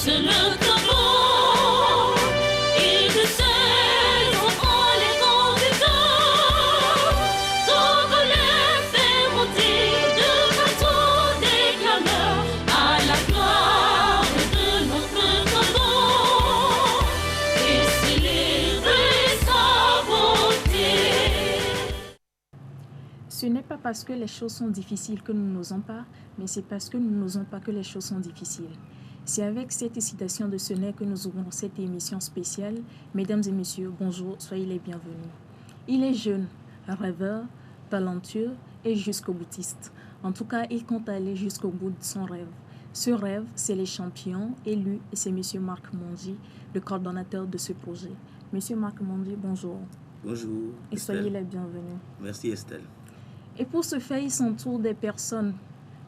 C'est le tambour, il décède en les candidats. Togolais fait monter de bateaux des clameurs à la gloire de notre tambour et célébrer sa beauté. Ce n'est pas parce que les choses sont difficiles que nous n'osons pas, mais c'est parce que nous n'osons pas que les choses sont difficiles. C'est avec cette hésitation de Senet que nous ouvrons cette émission spéciale. Mesdames et messieurs, bonjour, soyez les bienvenus. Il est jeune, rêveur, talentueux et jusqu'au boutiste. En tout cas, il compte aller jusqu'au bout de son rêve. Ce rêve, c'est les champions élus et c'est M. Marc Mondi, le coordonnateur de ce projet. M. Marc Mondi, bonjour. Bonjour. Et soyez les bienvenus. Merci Estelle. Et pour ce faire, il s'entoure des personnes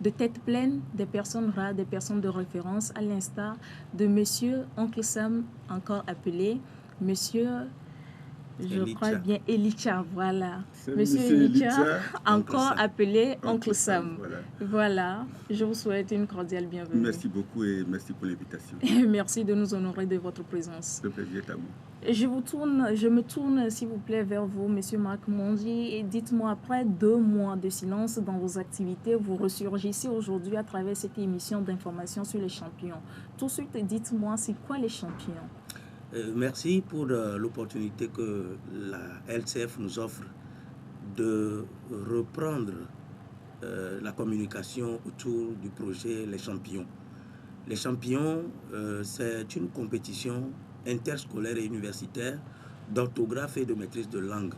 de tête pleine, des personnes rares, des personnes de référence, à l'instar de Monsieur Oncle Sam, encore appelé Monsieur, crois bien, Elicha, voilà. Monsieur Elicha, encore appelé Oncle Sam. Voilà, je vous souhaite une cordiale bienvenue. Merci beaucoup et merci pour l'invitation. Merci de nous honorer de votre présence. Le plaisir est à moi. Je me tourne, s'il vous plaît, vers vous, Monsieur Marc Mondi, et dites-moi, après 2 mois de silence dans vos activités, vous ressurgissez aujourd'hui à travers cette émission d'information sur les champions. Tout de suite, dites-moi, c'est quoi les champions? Merci pour l'opportunité que la LCF nous offre de reprendre la communication autour du projet Les Champions. Les Champions, c'est une compétition interscolaire et universitaire d'orthographe et de maîtrise de langue.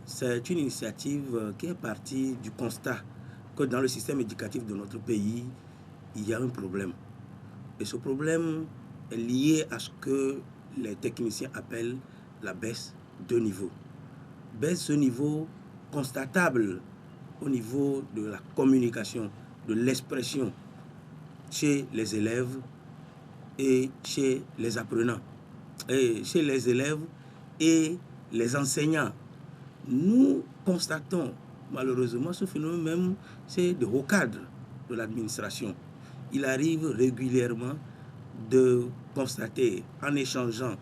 C'est une initiative qui est partie du constat que dans le système éducatif de notre pays, il y a un problème. Et ce problème est lié à ce que les techniciens appellent la baisse de niveau. Baisse de niveau constatable au niveau de la communication, de l'expression chez les élèves et chez les apprenants, et chez les élèves et les enseignants. Nous constatons malheureusement ce phénomène même, c'est de haut cadre de l'administration. Il arrive régulièrement de constater en échangeant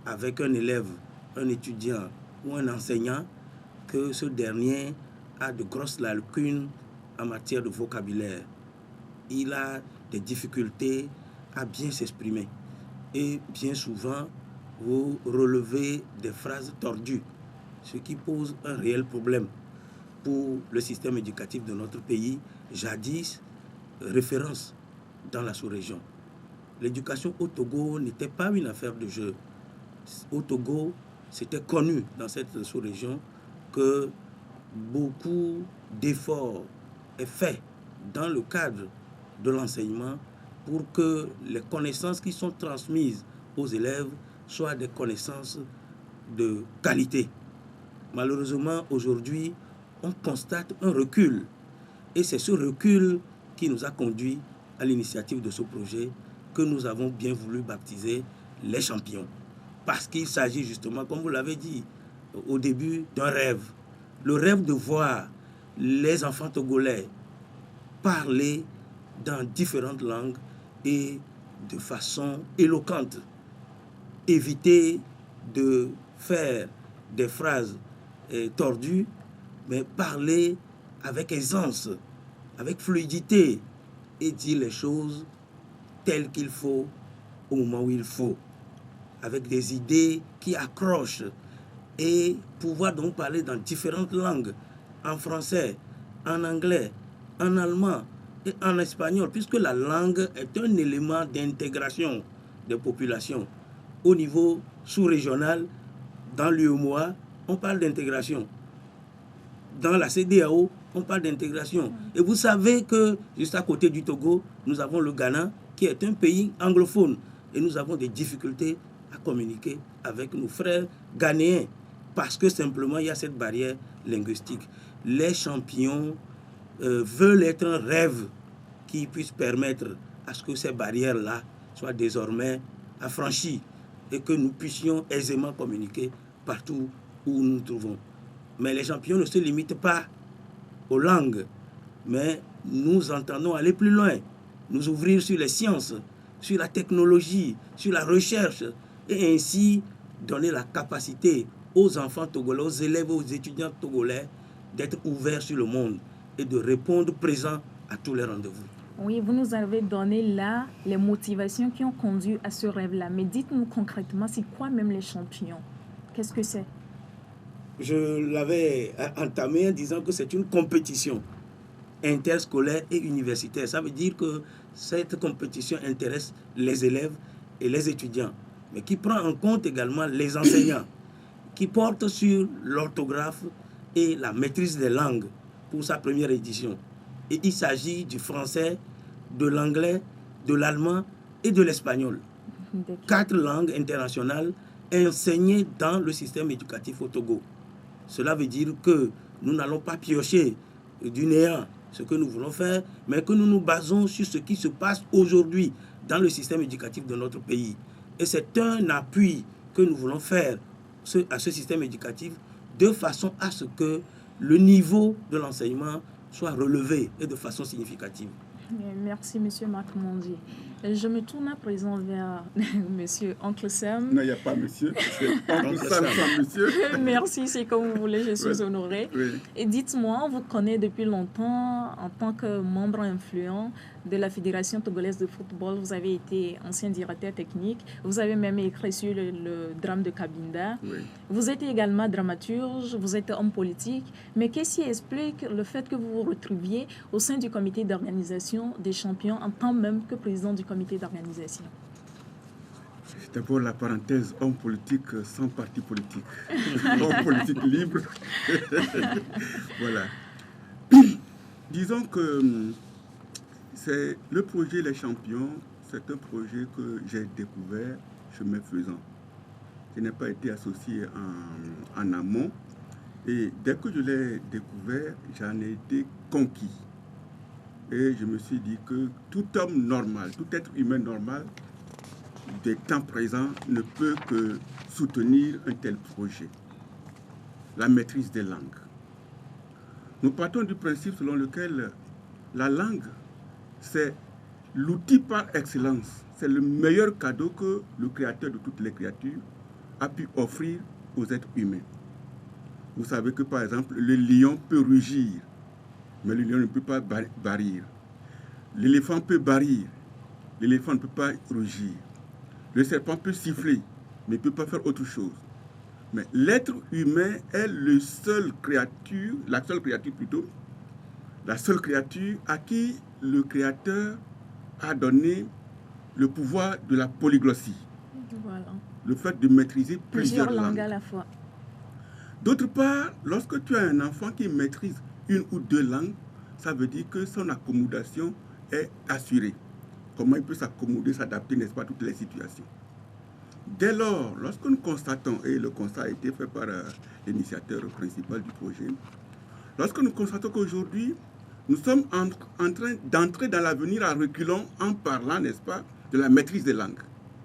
avec un élève, un étudiant ou un enseignant que ce dernier a de grosses lacunes en matière de vocabulaire. Il a des difficultés à bien s'exprimer. Et bien souvent, vous relevez des phrases tordues, ce qui pose un réel problème pour le système éducatif de notre pays, jadis référence dans la sous-région. L'éducation au Togo n'était pas une affaire de jeu. Au Togo, c'était connu dans cette sous-région que beaucoup d'efforts est fait dans le cadre de l'enseignement pour que les connaissances qui sont transmises aux élèves soient des connaissances de qualité. Malheureusement, aujourd'hui, on constate un recul. Et c'est ce recul qui nous a conduit à l'initiative de ce projet que nous avons bien voulu baptiser Les Champions. Parce qu'il s'agit justement, comme vous l'avez dit au début, d'un rêve. Le rêve de voir les enfants togolais parler dans différentes langues et de façon éloquente. Éviter de faire des phrases tordues, mais parler avec aisance, avec fluidité et dire les choses telles qu'il faut au moment où il faut, avec des idées qui accrochent et pouvoir donc parler dans différentes langues, en français, en anglais, en allemand et en espagnol, puisque la langue est un élément d'intégration des populations. Au niveau sous-régional, dans l'UEMOA, on parle d'intégration. Dans la CEDEAO, on parle d'intégration. Et vous savez que juste à côté du Togo, nous avons le Ghana, qui est un pays anglophone. Et nous avons des difficultés à communiquer avec nos frères ghanéens, parce que simplement, il y a cette barrière linguistique. Les champions veulent être un rêve qui puisse permettre à ce que ces barrières-là soient désormais affranchies et que nous puissions aisément communiquer partout où nous nous trouvons. Mais les champions ne se limitent pas aux langues, mais nous entendons aller plus loin, nous ouvrir sur les sciences, sur la technologie, sur la recherche, et ainsi donner la capacité aux enfants togolais, aux élèves, aux étudiants togolais d'être ouverts sur le monde et de répondre présent à tous les rendez-vous. Oui, vous nous avez donné là les motivations qui ont conduit à ce rêve-là. Mais dites-nous concrètement, c'est quoi même les champions? Qu'est-ce que c'est? Je l'avais entamé en disant que c'est une compétition interscolaire et universitaire. Ça veut dire que cette compétition intéresse les élèves et les étudiants, mais qui prend en compte également les enseignants, qui porte sur l'orthographe et la maîtrise des langues pour sa première édition. Et il s'agit du français, de l'anglais, de l'allemand et de l'espagnol. 4 langues internationales enseignées dans le système éducatif au Togo. Cela veut dire que nous n'allons pas piocher du néant ce que nous voulons faire, mais que nous nous basons sur ce qui se passe aujourd'hui dans le système éducatif de notre pays. Et c'est un appui que nous voulons faire à ce système éducatif de façon à ce que le niveau de l'enseignement soit relevé et de façon significative. Merci, Monsieur Marc Mondier. Je me tourne à présent vers Monsieur Oncle Sam. Non, il n'y a pas Monsieur. C'est Oncle Sam sans Monsieur. Merci, c'est comme vous voulez, je suis honorée. Oui. Et dites-moi, on vous connaît depuis longtemps en tant que membre influent de la Fédération togolaise de football. Vous avez été ancien directeur technique. Vous avez même écrit sur le drame de Cabinda. Oui. Vous êtes également dramaturge, vous êtes homme politique. Mais qu'est-ce qui explique le fait que vous vous retrouviez au sein du comité d'organisation des champions en tant même que président du comité d'organisation? C'est d'abord la parenthèse homme politique sans parti politique. Homme politique libre. Voilà. Disons que c'est le projet Les Champions, c'est un projet que j'ai découvert chemin faisant. Je n'ai pas été associé en amont. Et dès que je l'ai découvert, j'en ai été conquis. Et je me suis dit que tout homme normal, tout être humain normal, des temps présents, ne peut que soutenir un tel projet. La maîtrise des langues. Nous partons du principe selon lequel la langue, c'est l'outil par excellence. C'est le meilleur cadeau que le Créateur de toutes les créatures a pu offrir aux êtres humains. Vous savez que, par exemple, le lion peut rugir, mais le lion ne peut pas barrir. L'éléphant peut barrir, l'éléphant ne peut pas rugir. Le serpent peut siffler, mais il ne peut pas faire autre chose. Mais l'être humain est la seule créature à qui le Créateur a donné le pouvoir de la polyglossie. Voilà. Le fait de maîtriser plusieurs langues à la fois. D'autre part, lorsque tu as un enfant qui maîtrise une ou deux langues, ça veut dire que son accommodation est assurée. Comment il peut s'accommoder, s'adapter, n'est-ce pas, à toutes les situations. Dès lors, lorsque nous constatons, et le constat a été fait par l'initiateur principal du projet, lorsque nous constatons qu'aujourd'hui, nous sommes en train d'entrer dans l'avenir à reculons en parlant, n'est-ce pas, de la maîtrise des langues.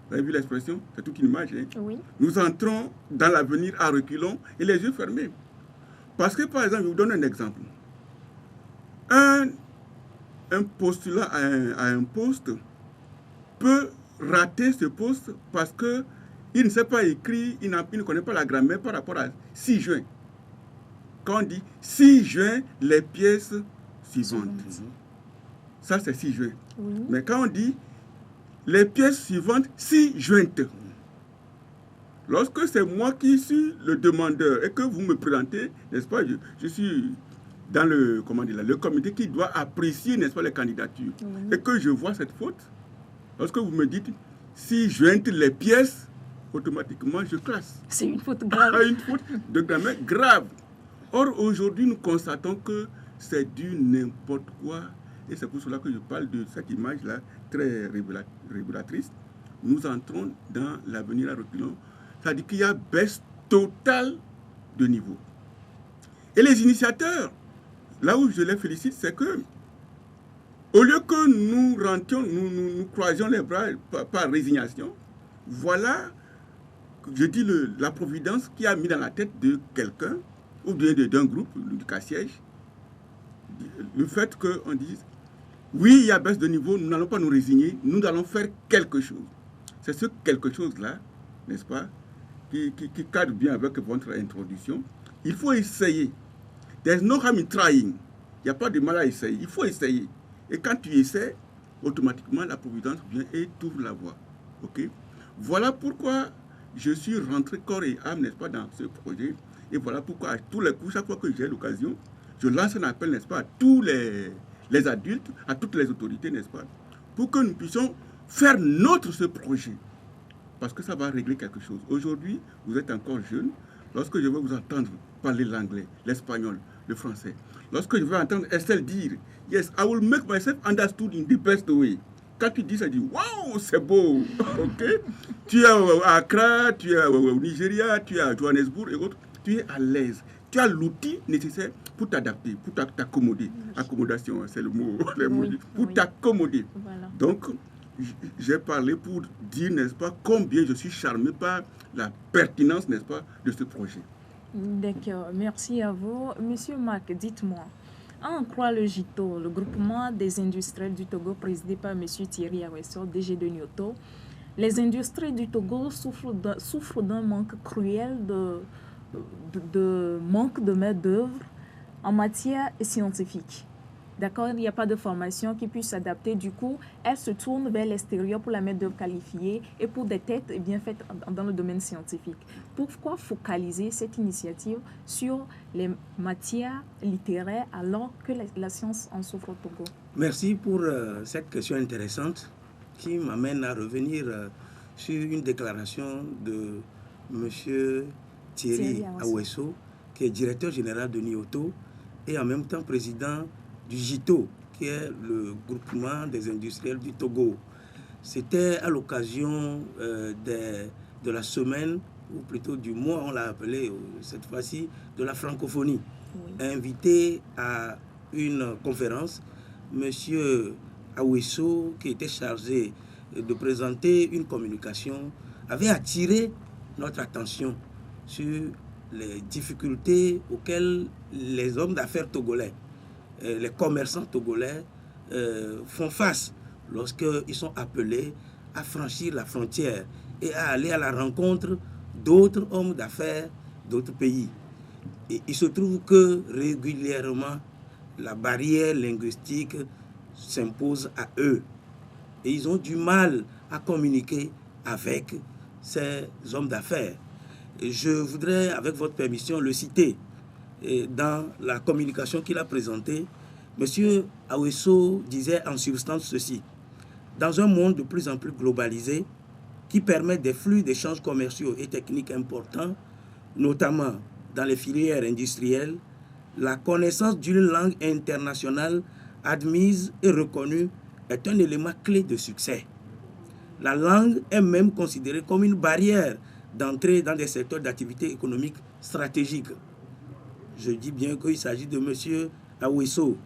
Vous avez vu l'expression? C'est toute une image. Hein? Oui. Nous entrons dans l'avenir à reculons et les yeux fermés. Parce que, par exemple, je vous donne un exemple. Un postulat à un poste peut rater ce poste parce qu'il ne sait pas écrire, il ne connaît pas la grammaire par rapport à 6 juin. Quand on dit 6 juin, les pièces suivantes. Ça, c'est 6 juin. Oui. Mais quand on dit les pièces suivantes, 6 jointes. Lorsque c'est moi qui suis le demandeur et que vous me présentez, n'est-ce pas, je suis dans le comité qui doit apprécier, n'est-ce pas, les candidatures. Et que je vois cette faute, lorsque vous me dites 6 jointes les pièces, automatiquement je classe. C'est une faute grave. Une faute de grammaire grave. Or, aujourd'hui, nous constatons que c'est du n'importe quoi. Et c'est pour cela que je parle de cette image-là, très révélatrice. Nous entrons dans l'avenir à reculons. C'est-à-dire qu'il y a baisse totale de niveau. Et les initiateurs, là où je les félicite, c'est que, au lieu que nous rentions, nous croisions les bras par résignation, voilà, je dis la providence qui a mis dans la tête de quelqu'un, ou bien d'un groupe, du cas-siège, le fait qu'on dise, Oui, il y a baisse de niveau, nous n'allons pas nous résigner, nous allons faire quelque chose. C'est ce quelque chose-là, n'est-ce pas, qui cadre bien avec votre introduction. Il faut essayer. There's no harm in trying. Il n'y a pas de mal à essayer. Il faut essayer. Et quand tu essaies, automatiquement, la providence vient et t'ouvre la voie. OK? Voilà pourquoi je suis rentré corps et âme, n'est-ce pas, dans ce projet. Et voilà pourquoi, à tous les coups, chaque fois que j'ai l'occasion, je lance un appel, n'est-ce pas, à tous les adultes, à toutes les autorités, n'est-ce pas, pour que nous puissions faire ce projet. Parce que ça va régler quelque chose. Aujourd'hui, vous êtes encore jeune. Lorsque je vais vous entendre parler l'anglais, l'espagnol, le français, lorsque je vais entendre Estelle dire « Yes, I will make myself understood in the best way », quand tu dis ça, tu dis « Wow, c'est beau !» Ok? Tu es à Accra, tu es au Nigeria, tu es à Johannesburg et autres. Tu es à l'aise. Tu as l'outil nécessaire pour t'adapter, pour t'accommoder. Accommodation, c'est le mot. Pour t'accommoder. Voilà. Donc, j'ai parlé pour dire, n'est-ce pas, combien je suis charmé par la pertinence, n'est-ce pas, de ce projet. D'accord, merci à vous. Monsieur Marc, dites-moi, à en croire le GITO, le groupement des industriels du Togo présidé par monsieur Thierry Awesso, DG de Nyoto, les industries du Togo souffrent d'un manque cruel de manque de main-d'œuvre en matière scientifique. D'accord, il n'y a pas de formation qui puisse s'adapter. Du coup, elles se tournent vers l'extérieur pour la main-d'œuvre qualifiée et pour des têtes bien faites dans le domaine scientifique. Pourquoi focaliser cette initiative sur les matières littéraires alors que la science en souffre au Togo? Merci pour cette question intéressante qui m'amène à revenir sur une déclaration de M. Thierry Awesso, qui est directeur général de Nyoto et en même temps président du GITO, qui est le groupement des industriels du Togo. C'était à l'occasion de la semaine, ou plutôt du mois, on l'a appelé cette fois-ci, de la francophonie. Oui. Invité à une conférence, M. Awesso, qui était chargé de présenter une communication, avait attiré notre attention sur les difficultés auxquelles les hommes d'affaires togolais, les commerçants togolais font face lorsqu'ils sont appelés à franchir la frontière et à aller à la rencontre d'autres hommes d'affaires d'autres pays. Et il se trouve que régulièrement, la barrière linguistique s'impose à eux. Et ils ont du mal à communiquer avec ces hommes d'affaires. Et je voudrais, avec votre permission, le citer. Et dans la communication qu'il a présentée, M. Awesso disait en substance ceci. Dans un monde de plus en plus globalisé, qui permet des flux d'échanges commerciaux et techniques importants, notamment dans les filières industrielles, la connaissance d'une langue internationale admise et reconnue est un élément clé de succès. La langue est même considérée comme une barrière d'entrée dans des secteurs d'activité économique stratégiques. Je dis bien qu'il s'agit de M. Awesso.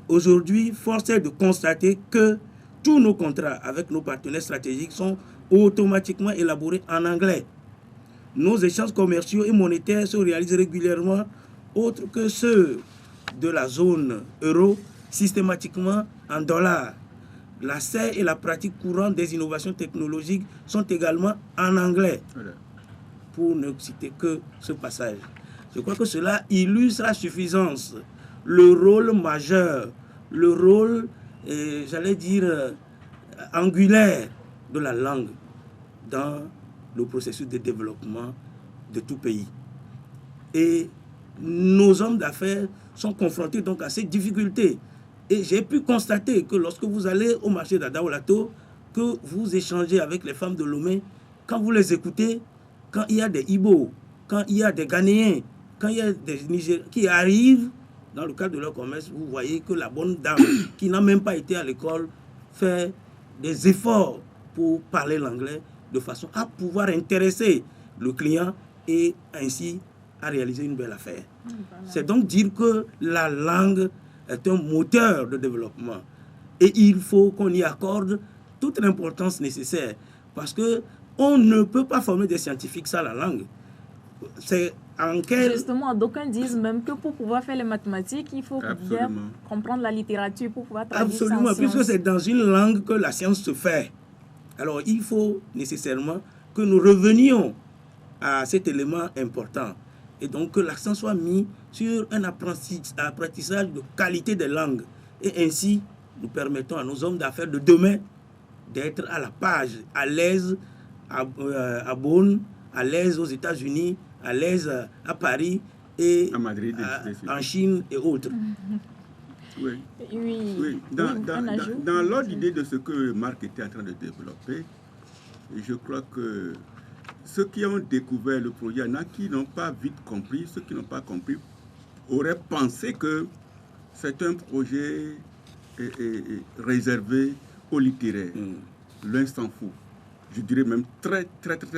Aujourd'hui, force est de constater que tous nos contrats avec nos partenaires stratégiques sont automatiquement élaborés en anglais. Nos échanges commerciaux et monétaires se réalisent régulièrement, autres que ceux de la zone euro, systématiquement en dollars. L'accès et la pratique courante des innovations technologiques sont également en anglais, pour ne citer que ce passage. Je crois que cela illustre à suffisance le rôle majeur, le rôle, j'allais dire, angulaire de la langue dans le processus de développement de tout pays. Et nos hommes d'affaires sont confrontés donc à ces difficultés. Et j'ai pu constater que lorsque vous allez au marché d'Adaolato, que vous échangez avec les femmes de Lomé, quand vous les écoutez, quand il y a des Ibo, quand il y a des Ghanéens, quand il y a des Nigériens qui arrivent dans le cadre de leur commerce, vous voyez que la bonne dame, qui n'a même pas été à l'école, fait des efforts pour parler l'anglais de façon à pouvoir intéresser le client et ainsi à réaliser une belle affaire. Voilà. C'est donc dire que la langue est un moteur de développement et il faut qu'on y accorde toute l'importance nécessaire parce qu'on ne peut pas former des scientifiques sans la langue. C'est en quel... Justement, d'aucuns disent même que pour pouvoir faire les mathématiques, il faut bien Absolument. comprendre la littérature pour pouvoir traduire ça en Absolument, puisque sciences. c'est dans une langue que la science se fait. Alors, il faut nécessairement que nous revenions à cet élément important. Et donc, que l'accent soit mis sur un apprentissage de qualité des langues. Et ainsi, nous permettons à nos hommes d'affaires de demain d'être à la page, à l'aise à Bonn, à l'aise aux États-Unis, à l'aise à Paris et À Madrid, en Chine et autres. Oui. Oui, Oui, un ajout. dans l'ordre d'idée de ce que Marc était en train de développer, je crois que ceux qui ont découvert le projet, il y en a qui n'ont pas vite compris, ceux qui n'ont pas compris auraient pensé que c'est un projet réservé aux littéraires. L'un s'en fout. Je dirais même très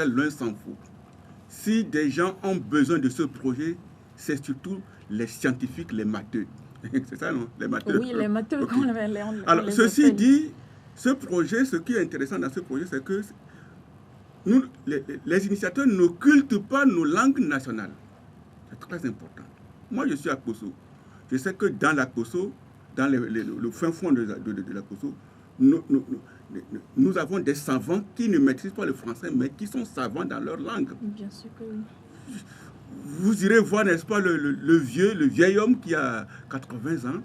loin s'en fout. Si des gens ont besoin de ce projet, c'est surtout les scientifiques, les matheux. C'est ça, non? Les matheux. Oui, les matheux, Ok. Alors, Alors, ceci dit, ce projet, ce qui est intéressant dans ce projet, c'est que nous, les initiateurs n'occultent pas nos langues nationales. C'est très important. Moi, je suis à Kosso. Je sais que dans la Kosso, dans le fin fond de la Kosso, nous avons des savants qui ne maîtrisent pas le français, mais qui sont savants dans leur langue. Bien sûr que oui. Vous irez voir, n'est-ce pas, le vieil homme qui a 80 ans,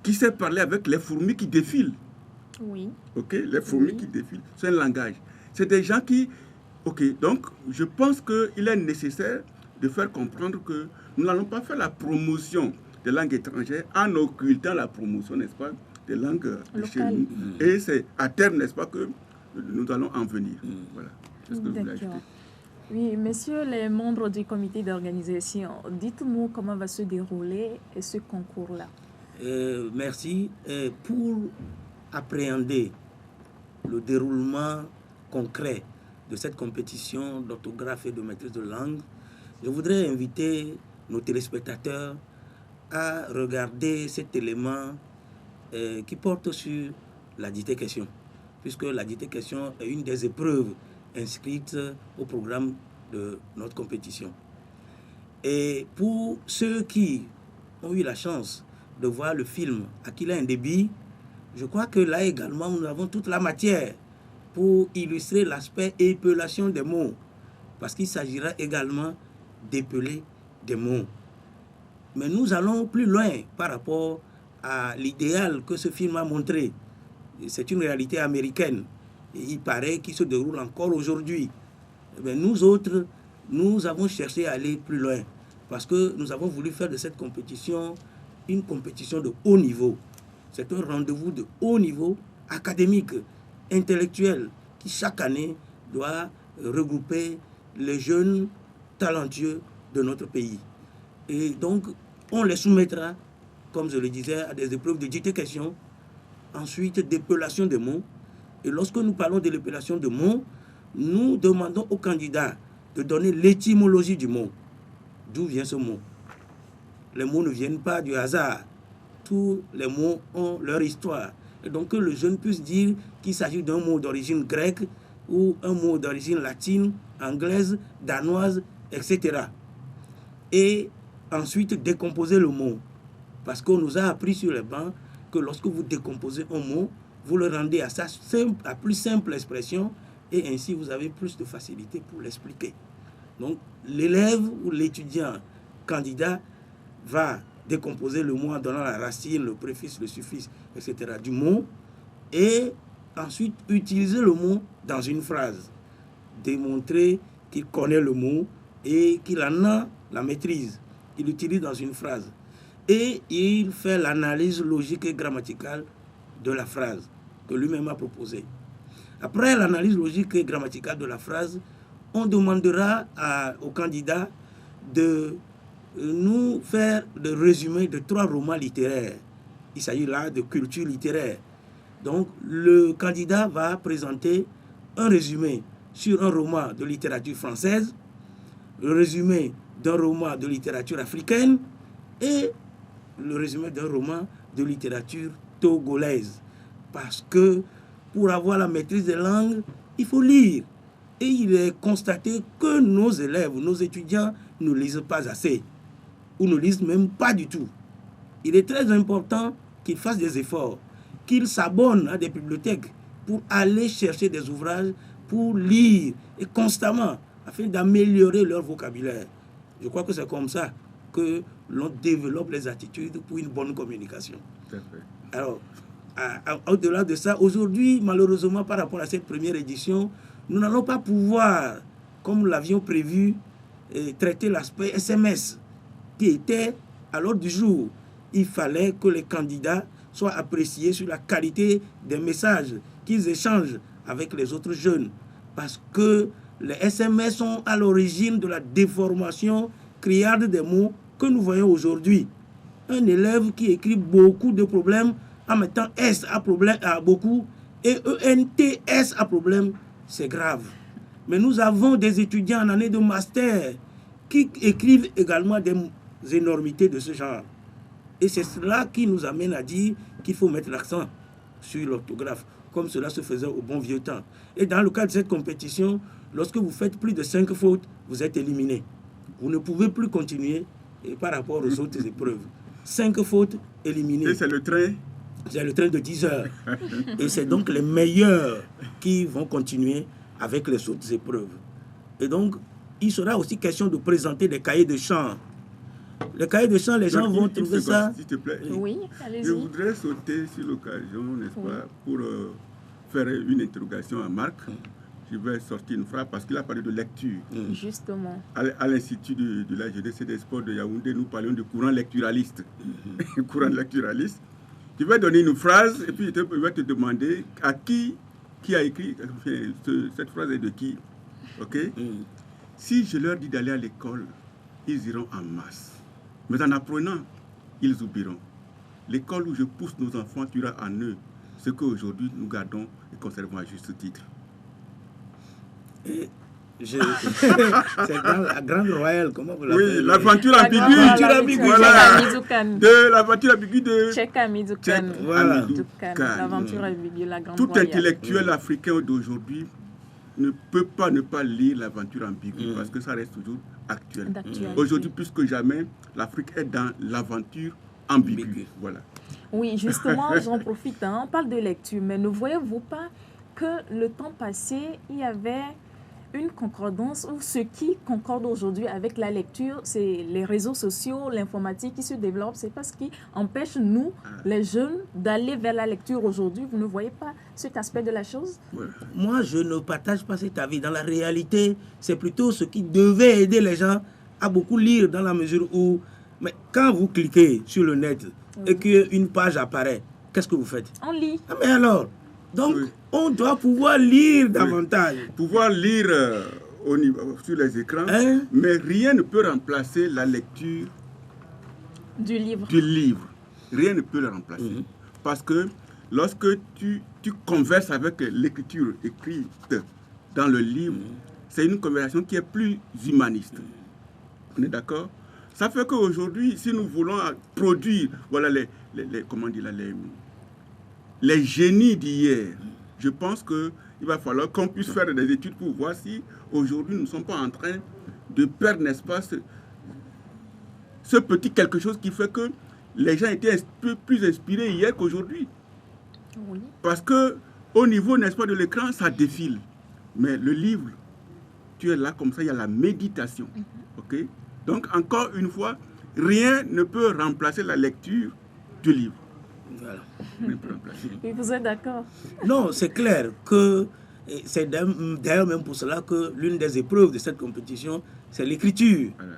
qui sait parler avec les fourmis qui défilent. Oui. Ok, les fourmis qui défilent, c'est un langage. C'est des gens qui... Ok, donc je pense qu'il est nécessaire de faire comprendre que nous n'allons pas faire la promotion des langues étrangères en occultant la promotion, n'est-ce pas, des langues de chez nous. Et c'est à terme, n'est-ce pas, que nous allons en venir. Voilà, c'est ce que je voulais ajouter. D'accord. Oui, messieurs les membres du comité d'organisation, dites-nous comment va se dérouler ce concours-là. Merci. Pour appréhender le déroulement concret de cette compétition d'orthographe et de maîtrise de langue, je voudrais inviter nos téléspectateurs à regarder cet élément qui porte sur la dictée question, puisque la dictée question est une des épreuves inscrites au programme de notre compétition. Et pour ceux qui ont eu la chance de voir le film Aquila un débit, je crois que là également nous avons toute la matière pour illustrer l'aspect épellation des mots, parce qu'il s'agira également d'épeler des mots. Mais nous allons plus loin par rapport à l'idéal que ce film a montré. C'est une réalité américaine. Et il paraît qu'il se déroule encore aujourd'hui. Mais nous autres, nous avons cherché à aller plus loin, parce que nous avons voulu faire de cette compétition une compétition de haut niveau. C'est un rendez-vous de haut niveau académique, intellectuel, qui chaque année doit regrouper les jeunes talentueux de notre pays. Et donc, on les soumettra, comme je le disais, à des épreuves de dictée question, ensuite d'épellation des mots. Et lorsque nous parlons de l'épellation de mots, nous demandons aux candidats de donner l'étymologie du mot. D'où vient ce mot? Les mots ne viennent pas du hasard. Tous les mots ont leur histoire. Et donc que le jeune puisse dire qu'il s'agit d'un mot d'origine grecque ou un mot d'origine latine, anglaise, danoise, etc. Et ensuite décomposer le mot. Parce qu'on nous a appris sur les bancs que lorsque vous décomposez un mot, vous le rendez à sa plus simple expression et ainsi vous avez plus de facilité pour l'expliquer. Donc l'élève ou l'étudiant candidat va décomposer le mot en donnant la racine, le préfixe, le suffixe, etc. du mot et ensuite utiliser le mot dans une phrase. Démontrer qu'il connaît le mot et qu'il en a la maîtrise. Il l'utilise dans une phrase. Et il fait l'analyse logique et grammaticale de la phrase que lui-même a proposée. Après l'analyse logique et grammaticale de la phrase, on demandera au candidat de nous faire le résumé de 3 romans littéraires. Il s'agit là de culture littéraire. Donc, le candidat va présenter un résumé sur un roman de littérature française, le résumé d'un roman de littérature africaine et le résumé d'un roman de littérature togolaise. Parce que pour avoir la maîtrise des langues, il faut lire. Et il est constaté que nos élèves, nos étudiants ne lisent pas assez ou ne lisent même pas du tout. Il est très important qu'ils fassent des efforts, qu'ils s'abonnent à des bibliothèques pour aller chercher des ouvrages, pour lire et constamment, afin d'améliorer leur vocabulaire. Je crois que c'est comme ça que l'on développe les attitudes pour une bonne communication. Tout à fait. Alors, au-delà de ça, aujourd'hui, malheureusement, par rapport à cette première édition, nous n'allons pas pouvoir, comme nous l'avions prévu, traiter l'aspect SMS qui était à l'ordre du jour. Il fallait que les candidats soient appréciés sur la qualité des messages qu'ils échangent avec les autres jeunes. Parce que les SMS sont à l'origine de la déformation criarde des mots que nous voyons aujourd'hui. Un élève qui écrit beaucoup de problèmes en mettant S à problème à beaucoup et ENTS à problème, c'est grave. Mais nous avons des étudiants en année de master qui écrivent également des énormités de ce genre. Et c'est cela qui nous amène à dire qu'il faut mettre l'accent sur l'orthographe, comme cela se faisait au bon vieux temps. Et dans le cadre de cette compétition, lorsque vous faites plus de 5 fautes, vous êtes éliminé. Vous ne pouvez plus continuer par rapport aux autres épreuves. 5 fautes, éliminées. Et c'est le train? C'est le train de 10 heures. Et c'est donc les meilleurs qui vont continuer avec les autres épreuves. Et donc, il sera aussi question de présenter des cahiers de chant. Les cahiers de chant, les gens vont trouver ça... S'il te plaît. Oui, allez-y. Je voudrais sauter sur l'occasion, n'est-ce pas, pour faire une interrogation à Marc. Je vais sortir une phrase parce qu'il a parlé de lecture. Justement. À l'Institut de la jeunesse et des sports de Yaoundé, nous parlions de courant lecturaliste. Courant lecturaliste. Je vais donner une phrase et puis je vais te demander à qui a écrit cette phrase est de qui. Ok? Si je leur dis d'aller à l'école, ils iront en masse. Mais en apprenant, ils oublieront. L'école où je pousse nos enfants tuera en eux ce qu'aujourd'hui nous gardons et conservons à juste titre. C'est dans la Grande Royale, comment vous l'appelez? Oui, l'aventure ambiguë. Voilà. De l'aventure ambiguë de Tcheka Midoukan. Voilà. L'aventure ambiguë, la Grande Tout Royale. intellectuel africain d'aujourd'hui ne peut pas ne pas lire l'aventure ambiguë parce que ça reste toujours actuel. Aujourd'hui, plus que jamais, l'Afrique est dans l'aventure ambiguë. Voilà. Oui, justement, j'en profite. On parle de lecture, mais ne voyez-vous pas que le temps passé, il y avait une concordance ou ce qui concorde aujourd'hui avec la lecture, c'est les réseaux sociaux, l'informatique qui se développe. C'est parce qui empêche nous, les jeunes, d'aller vers la lecture aujourd'hui. Vous ne voyez pas cet aspect de la chose? Moi, je ne partage pas cet avis. Dans la réalité, c'est plutôt ce qui devait aider les gens à beaucoup lire dans la mesure où... Mais quand vous cliquez sur le net et qu'une page apparaît, qu'est-ce que vous faites? On lit. Ah, mais alors, donc, on doit pouvoir lire davantage. Pouvoir lire sur les écrans, mais rien ne peut remplacer la lecture du livre. Rien ne peut le remplacer. Parce que lorsque tu converses avec l'écriture écrite dans le livre, c'est une conversation qui est plus humaniste. On est d'accord? Ça fait qu'aujourd'hui, si nous voulons produire voilà, les génies d'hier, je pense qu'il va falloir qu'on puisse faire des études pour voir si aujourd'hui nous ne sommes pas en train de perdre, n'est-ce pas, ce petit quelque chose qui fait que les gens étaient un peu plus inspirés hier qu'aujourd'hui. Oui. Parce qu'au niveau, n'est-ce pas, de l'écran, ça défile. Mais le livre, tu es là comme ça, il y a la méditation. Ok? Donc, encore une fois, rien ne peut remplacer la lecture du livre. Voilà. Et vous êtes d'accord? Non, c'est clair que c'est d'ailleurs même pour cela que l'une des épreuves de cette compétition, c'est l'écriture. Voilà.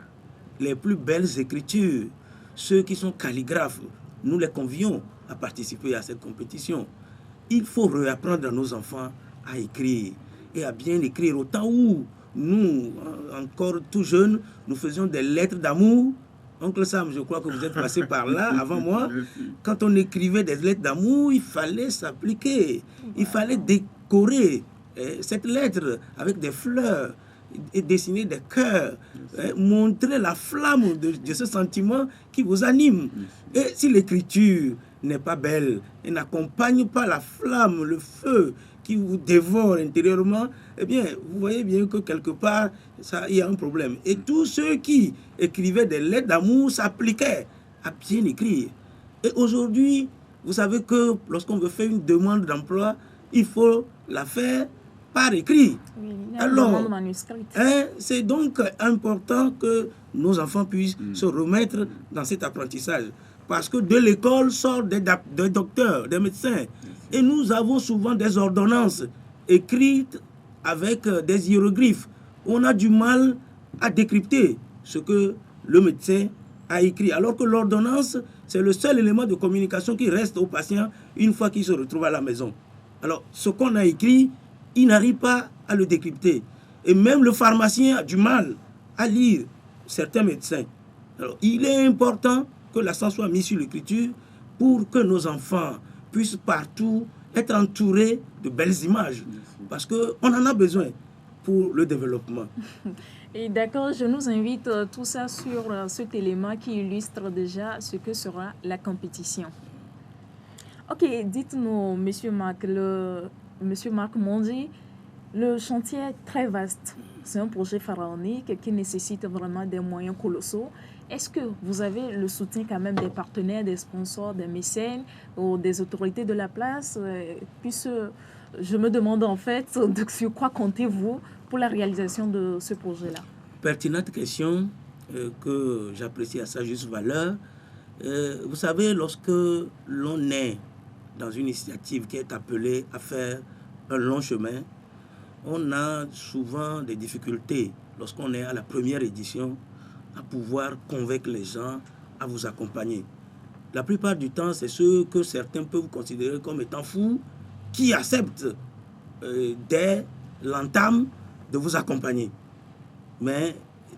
Les plus belles écritures, ceux qui sont calligraphes, nous les convions à participer à cette compétition. Il faut réapprendre à nos enfants à écrire et à bien écrire. Au temps où nous, encore tout jeunes, nous faisions des lettres d'amour. Oncle Sam, je crois que vous êtes passé par là avant moi. Quand on écrivait des lettres d'amour, il fallait s'appliquer. Il fallait décorer cette lettre avec des fleurs et dessiner des cœurs, montrer la flamme de ce sentiment qui vous anime. Et si l'écriture n'est pas belle et n'accompagne pas la flamme, le feu qui vous dévore intérieurement, eh bien, vous voyez bien que quelque part, il y a un problème. Et tous ceux qui écrivaient des lettres d'amour s'appliquaient à bien écrire. Et aujourd'hui, vous savez que lorsqu'on veut faire une demande d'emploi, il faut la faire par écrit. Oui, il y a une Alors, demande manuscrite. c'est donc important que nos enfants puissent se remettre dans cet apprentissage. Parce que de l'école sortent des docteurs, des médecins. Et nous avons souvent des ordonnances écrites avec des hiéroglyphes. On a du mal à décrypter ce que le médecin a écrit. Alors que l'ordonnance, c'est le seul élément de communication qui reste au patient une fois qu'il se retrouve à la maison. Alors, ce qu'on a écrit, il n'arrive pas à le décrypter. Et même le pharmacien a du mal à lire certains médecins. Alors, il est important que l'accent soit mis sur l'écriture pour que nos enfants puissent partout être entourés de belles images. Parce qu'on en a besoin pour le développement. Et d'accord, je nous invite tout ça sur cet élément qui illustre déjà ce que sera la compétition. Ok, dites-nous, Monsieur Marc Mondi, le chantier est très vaste. C'est un projet pharaonique qui nécessite vraiment des moyens colossaux. Est-ce que vous avez le soutien quand même des partenaires, des sponsors, des mécènes ou des autorités de la place? Puisque je me demande en fait sur quoi comptez-vous pour la réalisation de ce projet-là? Pertinente question que j'apprécie à sa juste valeur. Vous savez, lorsque l'on est dans une initiative qui est appelée à faire un long chemin, on a souvent des difficultés lorsqu'on est à la première édition à pouvoir convaincre les gens à vous accompagner. La plupart du temps, c'est ceux que certains peuvent considérer comme étant fous qui acceptent dès l'entame de vous accompagner. Mais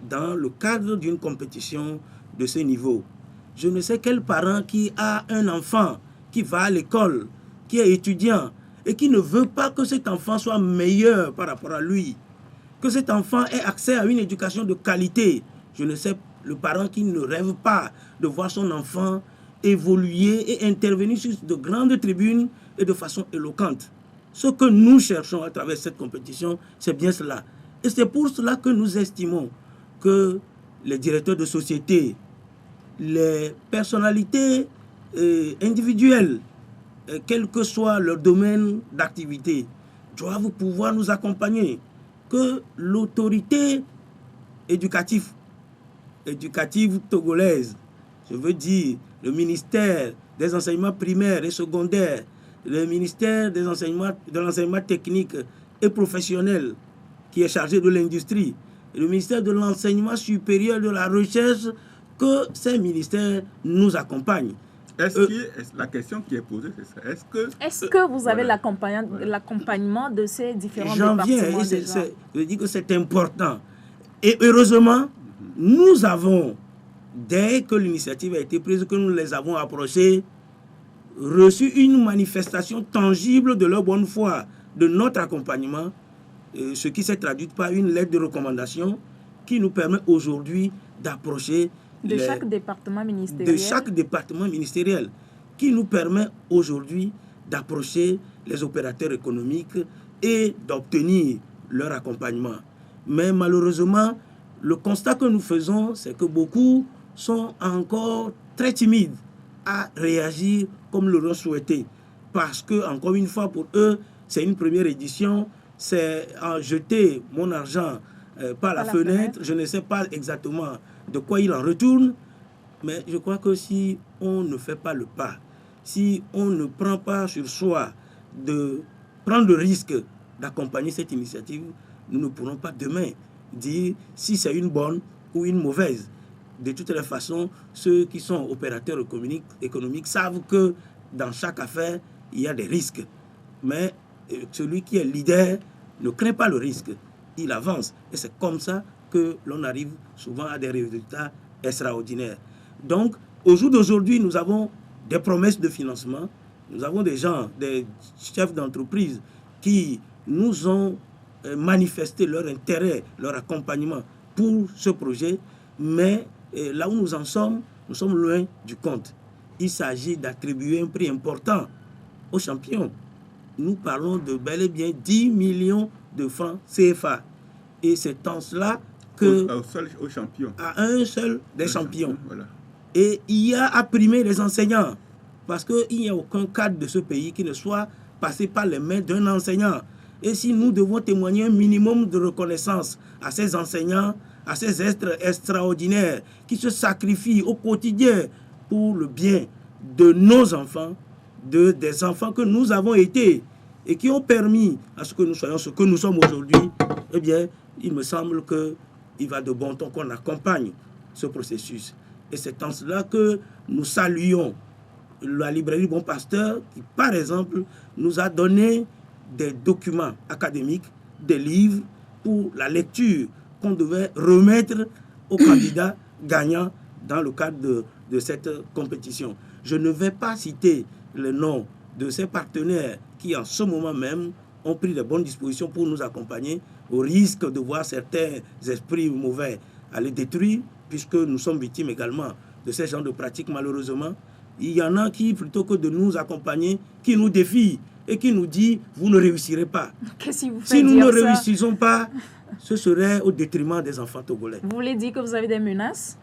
dans le cadre d'une compétition de ce niveau, je ne sais quel parent qui a un enfant qui va à l'école, qui est étudiant et qui ne veut pas que cet enfant soit meilleur par rapport à lui, que cet enfant ait accès à une éducation de qualité. Je ne sais le parent qui ne rêve pas de voir son enfant évoluer et intervenir sur de grandes tribunes et de façon éloquente. Ce que nous cherchons à travers cette compétition, c'est bien cela. Et c'est pour cela que nous estimons que les directeurs de société, les personnalités individuelles, quel que soit leur domaine d'activité, doivent pouvoir nous accompagner. Que l'autorité éducative togolaise, je veux dire le ministère des enseignements primaires et secondaires, le ministère de l'enseignement technique et professionnel qui est chargé de l'industrie, et le ministère de l'enseignement supérieur de la recherche, que ces ministères nous accompagnent. La question qui est posée, c'est ça. Est-ce que vous avez l'accompagnement de ces différents départements déjà? Je dis que c'est important. Et heureusement, nous avons, dès que l'initiative a été prise, que nous les avons approchés, reçu une manifestation tangible de leur bonne foi, de notre accompagnement, ce qui s'est traduit par une lettre de recommandation qui nous permet aujourd'hui d'approcher de chaque département ministériel, qui nous permet aujourd'hui d'approcher les opérateurs économiques et d'obtenir leur accompagnement. Mais malheureusement, le constat que nous faisons, c'est que beaucoup sont encore très timides à réagir comme l'aurait souhaité. Parce que, encore une fois, pour eux, c'est une première édition, c'est en jeter mon argent par la fenêtre. Je ne sais pas exactement de quoi il en retourne, mais je crois que si on ne fait pas le pas, si on ne prend pas sur soi de prendre le risque d'accompagner cette initiative, nous ne pourrons pas demain dire si c'est une bonne ou une mauvaise. De toutes les façons, ceux qui sont opérateurs économiques savent que dans chaque affaire, il y a des risques. Mais celui qui est leader ne craint pas le risque. Il avance. Et c'est comme ça que l'on arrive souvent à des résultats extraordinaires. Donc, au jour d'aujourd'hui, nous avons des promesses de financement. Nous avons des gens, des chefs d'entreprise qui nous ont manifesté leur intérêt, leur accompagnement pour ce projet. Mais là où nous en sommes, nous sommes loin du compte. Il s'agit d'attribuer un prix important aux champions. nous parlons de bel et bien 10 millions de francs CFA. Et c'est en cela que... Au champion. À un seul des champions. Voilà. Et il y a à primer les enseignants. Parce qu'il n'y a aucun cadre de ce pays qui ne soit passé par les mains d'un enseignant. Et si nous devons témoigner un minimum de reconnaissance à ces enseignants, à ces êtres extraordinaires qui se sacrifient au quotidien pour le bien de nos enfants, des enfants que nous avons été et qui ont permis à ce que nous soyons ce que nous sommes aujourd'hui, eh bien, il me semble qu'il va de bon ton qu'on accompagne ce processus. Et c'est en cela que nous saluons la librairie Bon Pasteur qui, par exemple, nous a donné des documents académiques, des livres pour la lecture qu'on devait remettre aux candidats gagnants dans le cadre de cette compétition. Je ne vais pas citer le nom de ces partenaires qui, en ce moment même, ont pris de bonnes dispositions pour nous accompagner, au risque de voir certains esprits mauvais aller détruire, puisque nous sommes victimes également de ces genres de pratiques, malheureusement. Il y en a qui, plutôt que de nous accompagner, qui nous défient et qui nous disent « vous ne réussirez pas ». Si nous ne réussissons pas, ce serait au détriment des enfants togolais. Vous voulez dire que vous avez des menaces?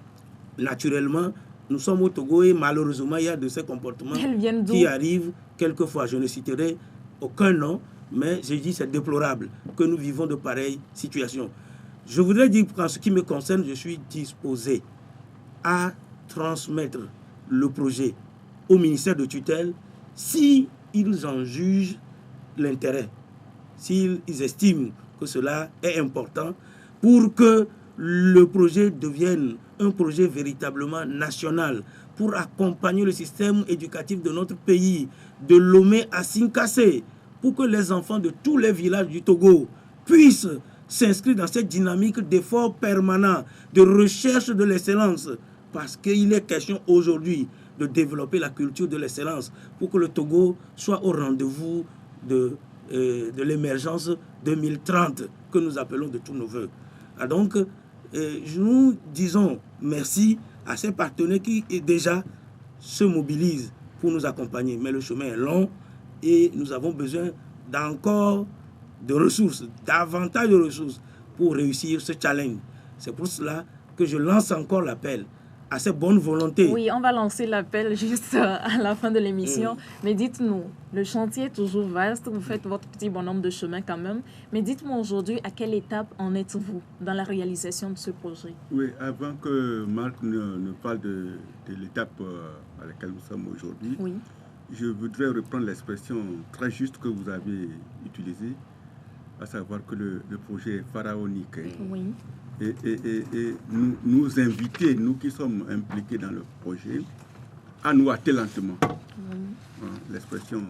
Naturellement, nous sommes au Togo et malheureusement, il y a de ces comportements qui arrivent quelquefois. Je ne citerai aucun nom, mais je dis c'est déplorable que nous vivons de pareilles situations. Je voudrais dire qu'en ce qui me concerne, je suis disposé à transmettre le projet au ministère de tutelle si ils en jugent l'intérêt, s'ils estiment que cela est important pour que le projet devienne un projet véritablement national pour accompagner le système éducatif de notre pays, de Lomé à Sinkassé, pour que les enfants de tous les villages du Togo puissent s'inscrire dans cette dynamique d'effort permanent, de recherche de l'excellence, parce qu'il est question aujourd'hui de développer la culture de l'excellence pour que le Togo soit au rendez-vous de l'émergence 2030 que nous appelons de tous nos voeux. Donc, nous disons merci à ces partenaires qui déjà se mobilisent pour nous accompagner. Mais le chemin est long et nous avons besoin d'encore de ressources, davantage de ressources pour réussir ce challenge. C'est pour cela que je lance encore l'appel à ces bonnes volontés. Oui, on va lancer l'appel juste à la fin de l'émission. Mais dites-nous, le chantier est toujours vaste, vous faites votre petit bonhomme de chemin quand même. Mais dites-moi aujourd'hui, à quelle étape en êtes-vous dans la réalisation de ce projet? Oui, avant que Marc ne parle de l'étape à laquelle nous sommes aujourd'hui, oui, je voudrais reprendre l'expression très juste que vous avez utilisée, à savoir que le projet est pharaonique. Oui. Et nous inviter, nous qui sommes impliqués dans le projet, à nous hâter lentement. Oui. L'expression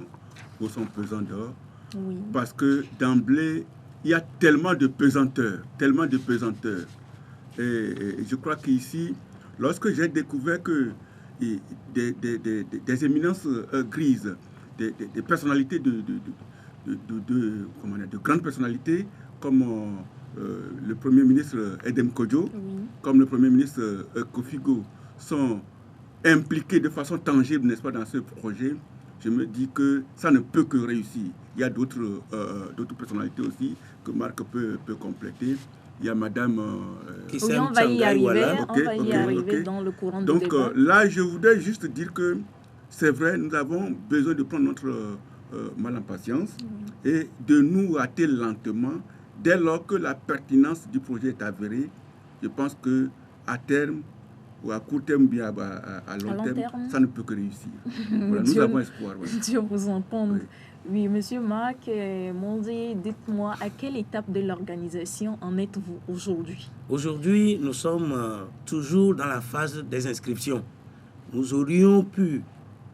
vaut son pesant d'or. Oui. Parce que d'emblée, il y a tellement de pesanteur. Et je crois qu'ici, lorsque j'ai découvert que des éminences grises, des personnalités de grandes personnalités, comme le Premier ministre Edem Kodjo, oui, comme le Premier ministre Kofigo, sont impliqués de façon tangible, n'est-ce pas, dans ce projet, je me dis que ça ne peut que réussir. Il y a d'autres personnalités aussi que Marc peut compléter. Il y a Madame... oui, on va y arriver dans le courant du débat. Donc là, je voudrais juste dire que c'est vrai, nous avons besoin de prendre notre mal en patience et de nous hâter lentement. Dès lors que la pertinence du projet est avérée, je pense qu'à terme, ou à court terme, bien à long terme, ça ne peut que réussir. Voilà, nous avons espoir. Ouais. Dieu vous entende. Oui, Monsieur Marc Mondi, dites-moi, à quelle étape de l'organisation en êtes-vous aujourd'hui? Aujourd'hui, nous sommes toujours dans la phase des inscriptions. Nous aurions pu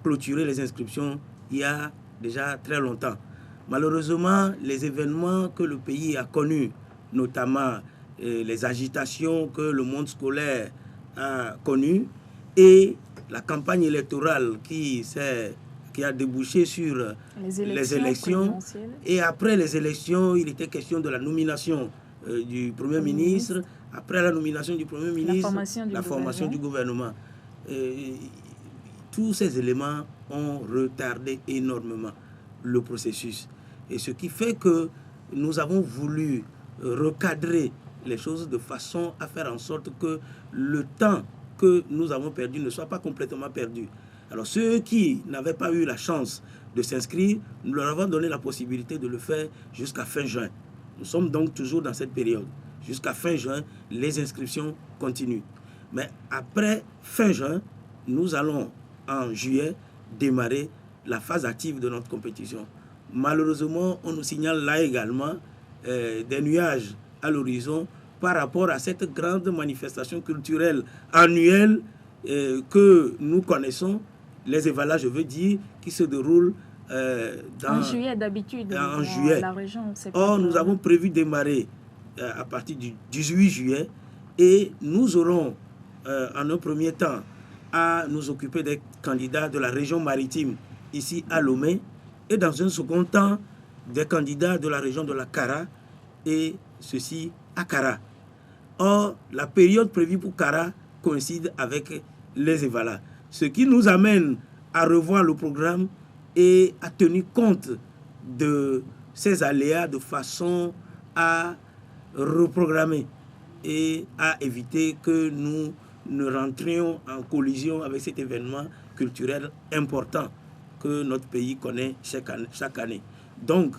clôturer les inscriptions il y a déjà très longtemps. Malheureusement, les événements que le pays a connus, notamment les agitations que le monde scolaire a connues et la campagne électorale qui a débouché sur les élections. Et après les élections, il était question de la nomination du Premier ministre. Après la nomination du Premier ministre, la formation du gouvernement. Tous ces éléments ont retardé énormément le processus. Et ce qui fait que nous avons voulu recadrer les choses de façon à faire en sorte que le temps que nous avons perdu ne soit pas complètement perdu. Alors ceux qui n'avaient pas eu la chance de s'inscrire, nous leur avons donné la possibilité de le faire jusqu'à fin juin. Nous sommes donc toujours dans cette période. Jusqu'à fin juin, les inscriptions continuent. Mais après fin juin, nous allons en juillet démarrer la phase active de notre compétition. Malheureusement, on nous signale là également des nuages à l'horizon par rapport à cette grande manifestation culturelle annuelle que nous connaissons, les Evala, je veux dire, qui se déroulent en juillet d'habitude, en juillet. La région. Or, nous avons prévu démarrer à partir du 18 juillet et nous aurons en un premier temps à nous occuper des candidats de la région maritime ici à Lomé et dans un second temps des candidats de la région de la Kara et ceci à Kara. Or, la période prévue pour Kara coïncide avec les Evala, ce qui nous amène à revoir le programme et à tenir compte de ces aléas de façon à reprogrammer et à éviter que nous ne rentrions en collision avec cet événement culturel important que notre pays connaît chaque année. Donc,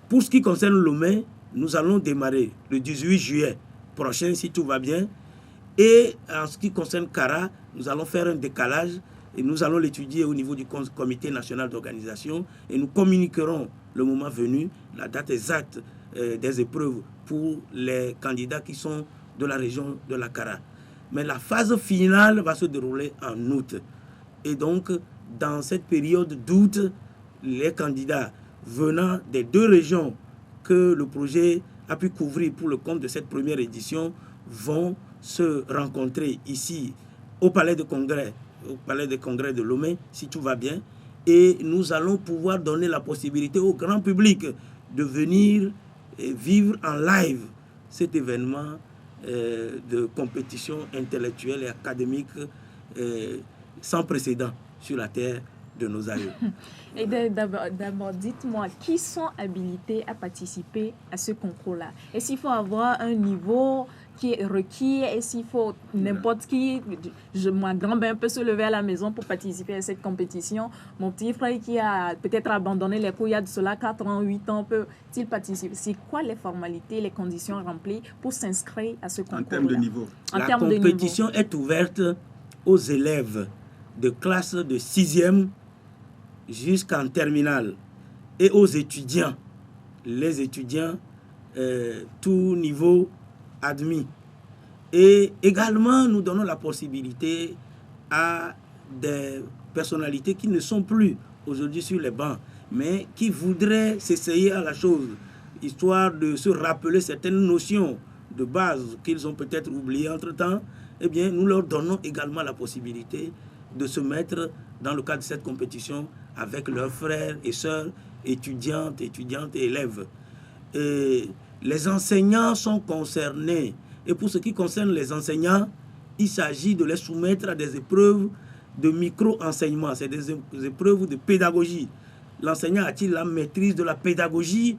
pour ce qui concerne Lomé, nous allons démarrer le 18 juillet prochain, si tout va bien. Et en ce qui concerne Kara, nous allons faire un décalage et nous allons l'étudier au niveau du comité national d'organisation et nous communiquerons le moment venu la date exacte des épreuves pour les candidats qui sont de la région de la Kara. Mais la phase finale va se dérouler en août. Et donc, dans cette période d'août, les candidats venant des deux régions que le projet a pu couvrir pour le compte de cette première édition vont se rencontrer ici au Palais de Congrès de Lomé, si tout va bien. Et nous allons pouvoir donner la possibilité au grand public de venir vivre en live cet événement de compétition intellectuelle et académique sans précédent sur la terre de nos aïeux. Et d'abord, dites-moi, qui sont habilités à participer à ce concours-là? Est-ce qu'il faut avoir un niveau qui est requis? Est-ce qu'il faut n'importe qui, moi, grand-père peut se lever à la maison pour participer à cette compétition? Mon petit frère qui a peut-être abandonné les cours il y a de cela 4 ans, 8 ans, peut-il participer? C'est quoi les formalités, les conditions remplies pour s'inscrire à ce concours-là? En termes de niveau. La compétition est ouverte aux élèves de classe de 6e jusqu'en terminale et aux étudiants, les étudiants tout niveau admis. Et également, nous donnons la possibilité à des personnalités qui ne sont plus aujourd'hui sur les bancs, mais qui voudraient s'essayer à la chose, histoire de se rappeler certaines notions de base qu'ils ont peut-être oubliées entre-temps. Eh bien, nous leur donnons également la possibilité de se mettre dans le cadre de cette compétition avec leurs frères et sœurs, étudiantes et élèves. Et les enseignants sont concernés. Et pour ce qui concerne les enseignants, il s'agit de les soumettre à des épreuves de micro-enseignement. C'est des épreuves de pédagogie. L'enseignant a-t-il la maîtrise de la pédagogie?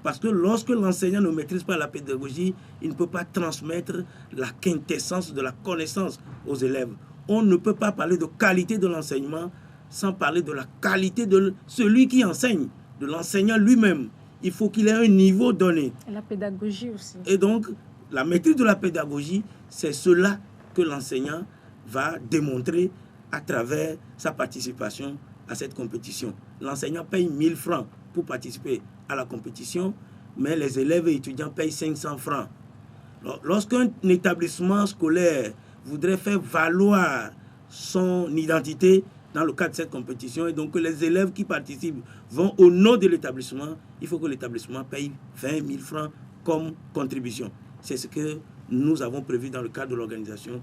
Parce que lorsque l'enseignant ne maîtrise pas la pédagogie, il ne peut pas transmettre la quintessence de la connaissance aux élèves. On ne peut pas parler de qualité de l'enseignement sans parler de la qualité de celui qui enseigne, de l'enseignant lui-même. Il faut qu'il ait un niveau donné. Et la pédagogie aussi. Et donc, la maîtrise de la pédagogie, c'est cela que l'enseignant va démontrer à travers sa participation à cette compétition. L'enseignant paye 1 000 francs pour participer à la compétition, mais les élèves et étudiants payent 500 francs. Lorsqu'un établissement scolaire voudrait faire valoir son identité dans le cadre de cette compétition, et donc que les élèves qui participent vont au nom de l'établissement, il faut que l'établissement paye 20 000 francs comme contribution. C'est ce que nous avons prévu dans le cadre de l'organisation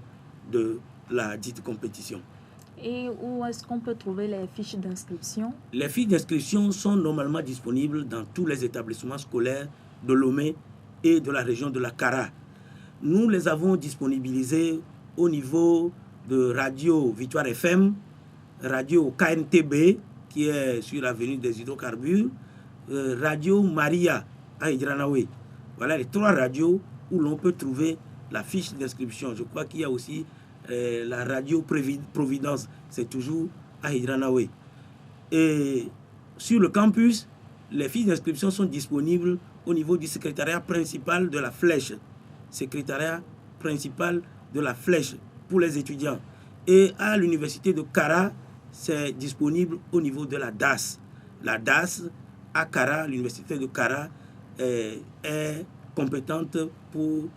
de la dite compétition. Et où est-ce qu'on peut trouver les fiches d'inscription? Les fiches d'inscription sont normalement disponibles dans tous les établissements scolaires de Lomé et de la région de la Kara. Nous les avons disponibilisées au niveau de Radio Victoire FM, Radio KNTB, qui est sur l'avenue des hydrocarbures, Radio Maria à Hidranaoui. Voilà les 3 radios où l'on peut trouver la fiche d'inscription. Je crois qu'il y a aussi la radio Providence, c'est toujours à Hidranaoui. Et sur le campus, les fiches d'inscription sont disponibles au niveau du secrétariat principal de la Flèche. Secrétariat principal de la Flèche pour les étudiants. Et à l'université de Kara, c'est disponible au niveau de la DAS. La DAS à Kara, l'université de Kara, est compétente pour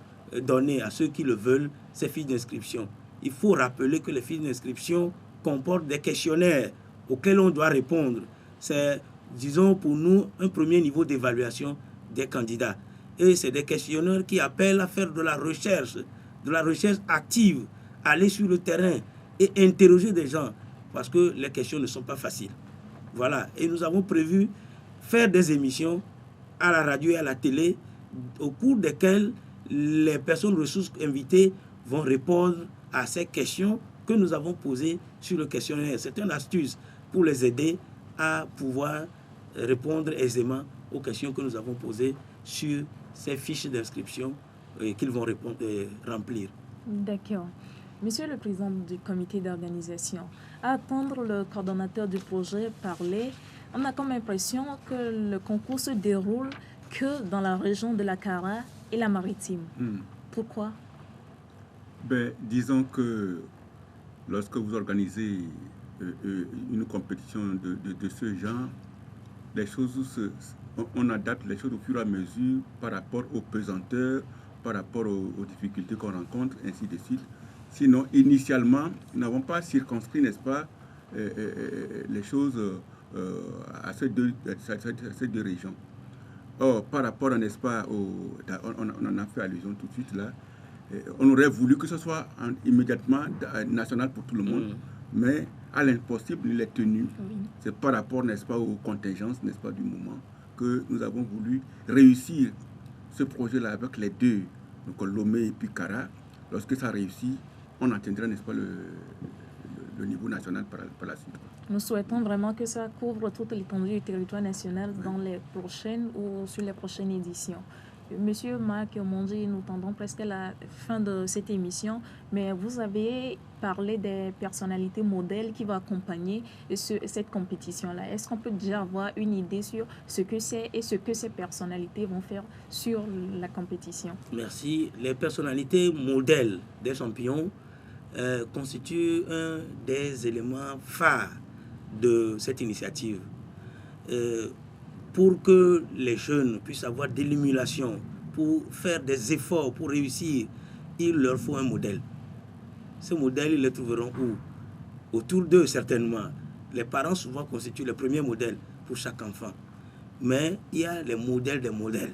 donner à ceux qui le veulent ces fiches d'inscription. Il faut rappeler que les fiches d'inscription comportent des questionnaires auxquels on doit répondre. C'est, disons, pour nous, un premier niveau d'évaluation des candidats. Et c'est des questionnaires qui appellent à faire de la recherche active, aller sur le terrain et interroger des gens, parce que les questions ne sont pas faciles. Voilà. Et nous avons prévu faire des émissions à la radio et à la télé, au cours desquelles les personnes ressources invitées vont répondre à ces questions que nous avons posées sur le questionnaire. C'est une astuce pour les aider à pouvoir répondre aisément aux questions que nous avons posées sur ces fiches d'inscription qu'ils vont remplir. D'accord. Monsieur le Président du comité d'organisation, à attendre le coordonnateur du projet parler, on a comme impression que le concours se déroule que dans la région de la Kara et la Maritime. Pourquoi? Disons que lorsque vous organisez une compétition de ce genre, les choses on adapte les choses au fur et à mesure par rapport aux pesanteurs, par rapport aux difficultés qu'on rencontre, ainsi de suite. Sinon, initialement, nous n'avons pas circonscrit, n'est-ce pas, les choses à ces deux régions. Or, par rapport, n'est-ce pas, on en a fait allusion tout de suite là, on aurait voulu que ce soit immédiatement national pour tout le monde, mais à l'impossible, il est tenu. C'est par rapport, n'est-ce pas, aux contingences, n'est-ce pas, du moment, que nous avons voulu réussir ce projet-là avec les deux, donc Lomé et puis Kara. Lorsque ça réussit, on atteindra, n'est-ce pas, le niveau national par la suite. Nous souhaitons vraiment que ça couvre toute l'étendue du territoire national dans les prochaines ou sur les prochaines éditions. Monsieur Marc Omondi, nous tendons presque à la fin de cette émission, mais vous avez parlé des personnalités modèles qui vont accompagner cette compétition-là. Est-ce qu'on peut déjà avoir une idée sur ce que c'est et ce que ces personnalités vont faire sur la compétition? Merci. Les personnalités modèles des champions constituent un des éléments phares de cette initiative. Pour que les jeunes puissent avoir de l'émulation, pour faire des efforts, pour réussir, il leur faut un modèle. Ce modèle, ils le trouveront où? Autour d'eux, certainement. Les parents, souvent, constituent le premier modèle pour chaque enfant. Mais il y a les modèles des modèles.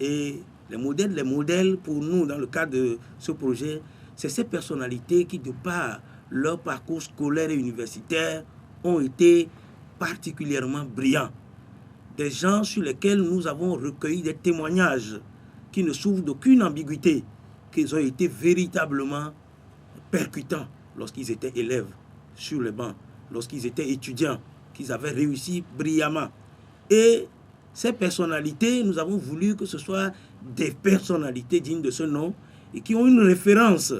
Et les modèles, pour nous, dans le cadre de ce projet, c'est ces personnalités qui, de par leur parcours scolaire et universitaire, ont été particulièrement brillants. Des gens sur lesquels nous avons recueilli des témoignages qui ne souffrent d'aucune ambiguïté, qu'ils ont été véritablement percutants lorsqu'ils étaient élèves sur le banc, lorsqu'ils étaient étudiants, qu'ils avaient réussi brillamment. Et ces personnalités, nous avons voulu que ce soit des personnalités dignes de ce nom et qui ont une référence,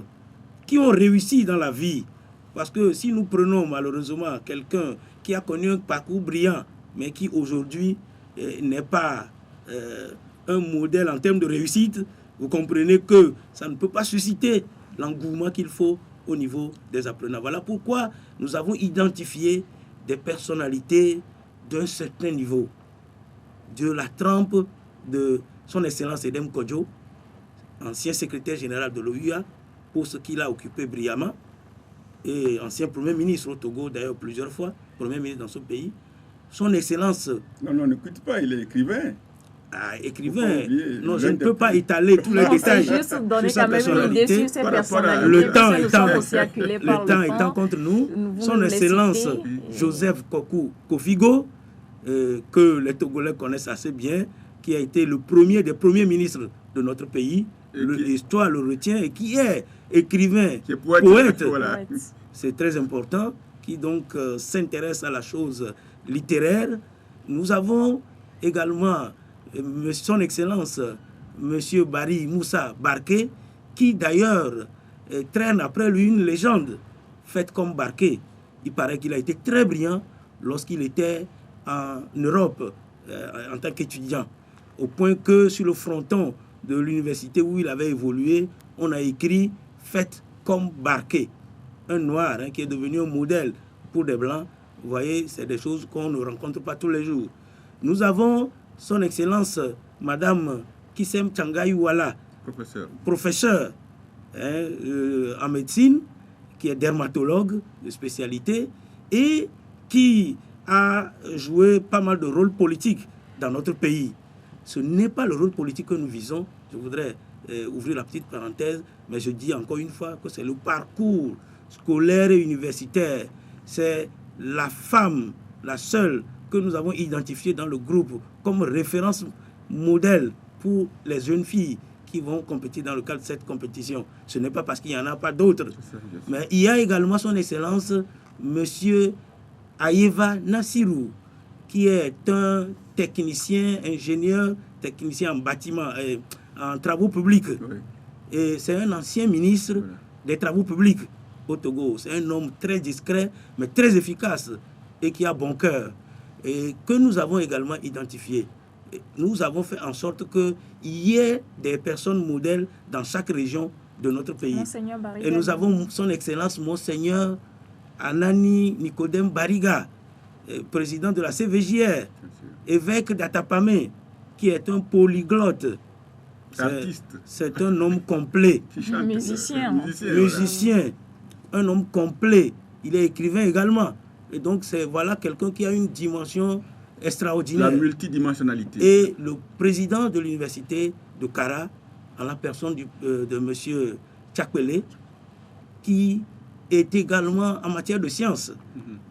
qui ont réussi dans la vie. Parce que si nous prenons malheureusement quelqu'un qui a connu un parcours brillant, mais qui aujourd'hui n'est pas un modèle en termes de réussite, vous comprenez que ça ne peut pas susciter l'engouement qu'il faut au niveau des apprenants. Voilà pourquoi nous avons identifié des personnalités d'un certain niveau, de la trempe de son Excellence Edem Kodjo, ancien secrétaire général de l'OUA, poste qu'il a occupé brillamment, et ancien Premier ministre au Togo, d'ailleurs plusieurs fois, Premier ministre dans ce pays. Son Excellence... Non, n'écoute pas, il est écrivain. Ah, écrivain. Non, je ne peux pas étaler tous les détails. Juste donner quand même une idée sur ces personnalités. Le temps étant contre nous, son Excellence Joseph Kofigo, que les Togolais connaissent assez bien, qui a été le premier des premiers ministres de notre pays, l'histoire le retient, et qui est écrivain, qui est poète. Voilà. C'est très important, qui donc s'intéresse à la chose littéraire. Nous avons également son Excellence M. Barry Moussa Barké, qui d'ailleurs traîne après lui une légende faite comme Barké. Il paraît qu'il a été très brillant lorsqu'il était en Europe en tant qu'étudiant, au point que sur le fronton de l'université où il avait évolué, on a écrit « Faites comme Barké », un noir qui est devenu un modèle pour des blancs. Vous voyez, c'est des choses qu'on ne rencontre pas tous les jours. Nous avons son Excellence Madame Kissem Tchangaï Ouala, professeur en médecine, qui est dermatologue de spécialité et qui a joué pas mal de rôles politiques dans notre pays. Ce n'est pas le rôle politique que nous visons. Je voudrais ouvrir la petite parenthèse, mais je dis encore une fois que c'est le parcours scolaire et universitaire. C'est la femme, la seule que nous avons identifiée dans le groupe comme référence modèle pour les jeunes filles qui vont compétir dans le cadre de cette compétition. Ce n'est pas parce qu'il n'y en a pas d'autres. Mais il y a également son Excellence, Monsieur Aïeva Nassirou, qui est un technicien, ingénieur, technicien en bâtiment, en travaux publics. Oui. Et c'est un ancien ministre des travaux publics au Togo. C'est un homme très discret, mais très efficace et qui a bon cœur. Et que nous avons également identifié. Nous avons fait en sorte qu'il y ait des personnes modèles dans chaque région de notre pays. Et nous avons son Excellence, Monseigneur Anani Nicodème Bariga, président de la CVJR, évêque d'Atapamé, qui est un polyglotte. C'est un homme complet. Musicien. Un homme complet. Il est écrivain également. Et donc, voilà quelqu'un qui a une dimension extraordinaire. La multidimensionnalité. Et le président de l'université de Kara, en la personne de M. Tchakwele, qui est également en matière de sciences.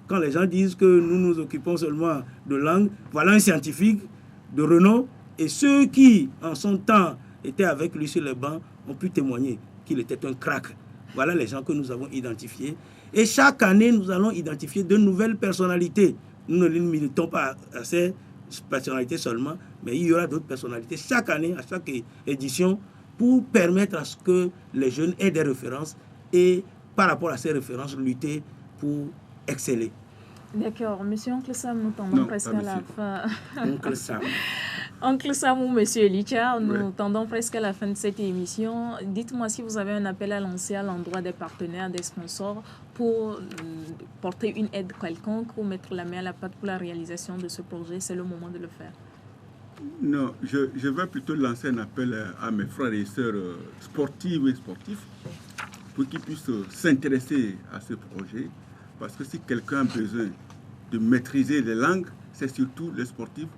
Quand les gens disent que nous nous occupons seulement de langue, voilà un scientifique de renom. Et ceux qui, en son temps, étaient avec lui sur les bancs, ont pu témoigner qu'il était un crack. Voilà les gens que nous avons identifiés. Et chaque année, nous allons identifier de nouvelles personnalités. Nous ne militons pas à ces personnalités seulement, mais il y aura d'autres personnalités chaque année, à chaque édition, pour permettre à ce que les jeunes aient des références et, par rapport à ces références, lutter pour exceller. D'accord. Monsieur Oncle Sam, nous tendons presque à la fin. Oncle Sam. Oncle Sam ou Monsieur Licha, nous tendons presque à la fin de cette émission. Dites-moi si vous avez un appel à lancer à l'endroit des partenaires, des sponsors, pour porter une aide quelconque ou mettre la main à la pâte pour la réalisation de ce projet. C'est le moment de le faire. Non, je vais plutôt lancer un appel à mes frères et sœurs sportives et sportifs pour qu'ils puissent s'intéresser à ce projet. Parce que si quelqu'un a besoin de maîtriser les langues, c'est surtout les sportifs,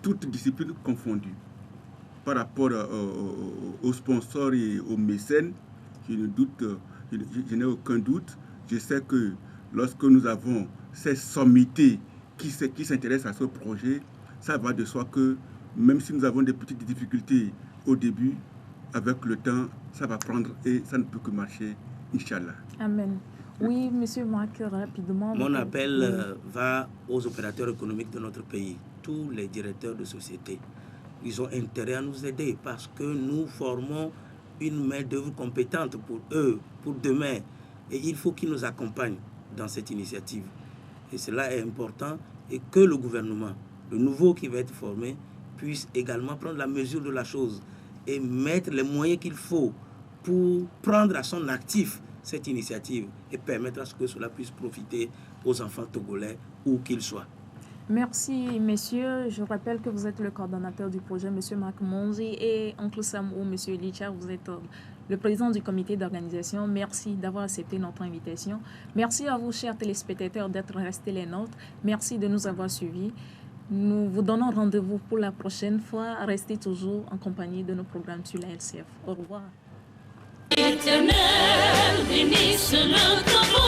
toutes disciplines confondues. Par rapport aux sponsors et aux mécènes, je n'ai aucun doute. Je sais que lorsque nous avons ces sommités qui s'intéressent à ce projet, ça va de soi que même si nous avons des petites difficultés au début, avec le temps, ça va prendre et ça ne peut que marcher, Inch'Allah. Amen. Oui, monsieur Marc, rapidement. Mon appel va aux opérateurs économiques de notre pays, tous les directeurs de société. Ils ont intérêt à nous aider parce que nous formons une main-d'œuvre compétente pour eux, pour demain. Et il faut qu'ils nous accompagnent dans cette initiative. Et cela est important et que le gouvernement, le nouveau qui va être formé, puisse également prendre la mesure de la chose et mettre les moyens qu'il faut pour prendre à son actif cette initiative et permettre à ce que cela puisse profiter aux enfants togolais où qu'ils soient. Merci, messieurs. Je rappelle que vous êtes le coordonnateur du projet, monsieur Marc Monzi, et Oncle Sam ou monsieur Licha, vous êtes le président du comité d'organisation. Merci d'avoir accepté notre invitation. Merci à vous, chers téléspectateurs, d'être restés les nôtres. Merci de nous avoir suivis. Nous vous donnons rendez-vous pour la prochaine fois. Restez toujours en compagnie de nos programmes sur la LCF. Au revoir. Éternel, bénisse le travail.